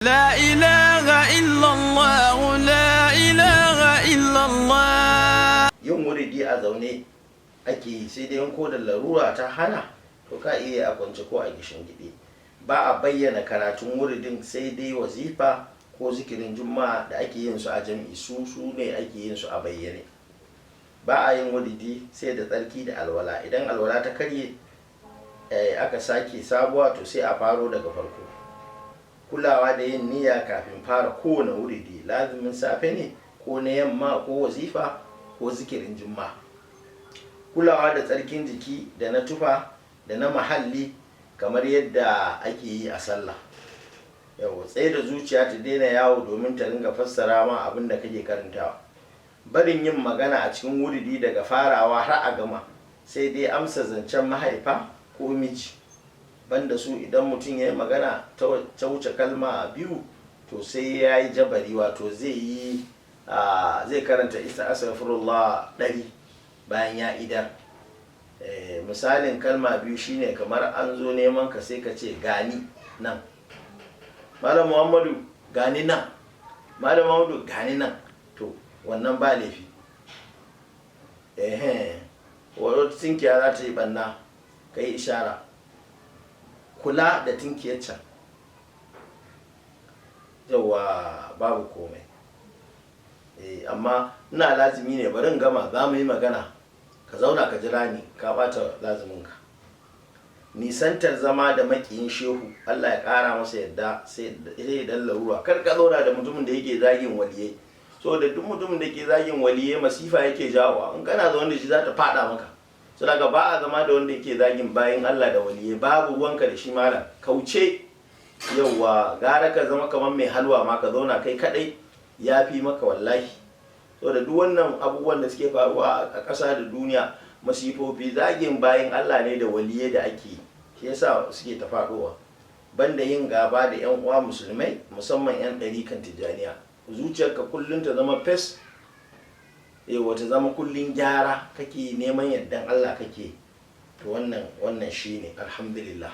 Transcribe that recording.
لا إله إلا الله لا إله إلا الله. yin wuridi a zaune ake yi, sai dai ko da larura ta hana to ka iya a kwance ko a gishin gidi. Ba a bayyana karatun wuridin sai dai wazifa ko zikirin juma'a da ake yin su a jami'i, su ne ake yin su a bayyane. Ba a yin wuridi sai da tsarki da alwala. Idan alwala ta karye aka sake sabuwa to sai a faro daga farko. Kulawa da yin niyya kafin fara kowane wuridi, lazumin safe ne ko na yamma ko wazifa ko zikirin juma'a. Kulawa da tsarkin jiki da na tufa da na mahalli kamar yadda ake yi a sallah. Yau tsaye da zuciya ta daina yawo domin ta ringa fassara ma abin da kake karantawa. Barin yin magana a cikin wuridi daga farawa har a gama, sai dai amsa zancen mahaifa ko miji. Banda su, idan mutum ya yi magana ta wuce kalma biyu to sai ya yi jabari, wato zai karanta astaghfirullah 100 bayan ya idar. Misalin kalma biyu shine kamar an zo neman ka sai ka ce gani nan, Malam Muhammadu gani nan, Malam Muhammadu gani nan, to wannan ba laifi. Wadda tinkiya za ta yi banna ka yi ishara. Kula da tinkiyar can yawa babu komai. Amma ina lazimi ne, bari in gama za mu yi magana, ka zauna ka jira ni, ka bata laziminka. Nisantar zama da makiyin shehu, Allah ya kara masa yadda, sai idan larura. Kar ka zauna da mutumin da yake zagin waliyai, so da duk mutumin da ke zagin waliyai masifa yake jawowa. In kana zaune da shi za ta fada maka. So daga ba a zama da wanda yake zagin bayin Allah da waliyai, babu ruwanka da shi malam, kauce. Yauwa gara ka zama kamar mai halwa ma, ka zauna kai kadai ya fi maka wallahi. So da duk wannan abubuwan da suke faruwa a ƙasa da duniya, masifofi, zagin bayin Allah ne da waliyai da ake yi, shi yasa suke ta faɗowa. Banda yin gaba da yan uwa musulmai, musamman yan ɗarikan Tijjaniya, zuciyarka kullum ta zama fes, wata zama kullum gyara kake neman yardan Allah kake, to wannan shine alhamdulillah.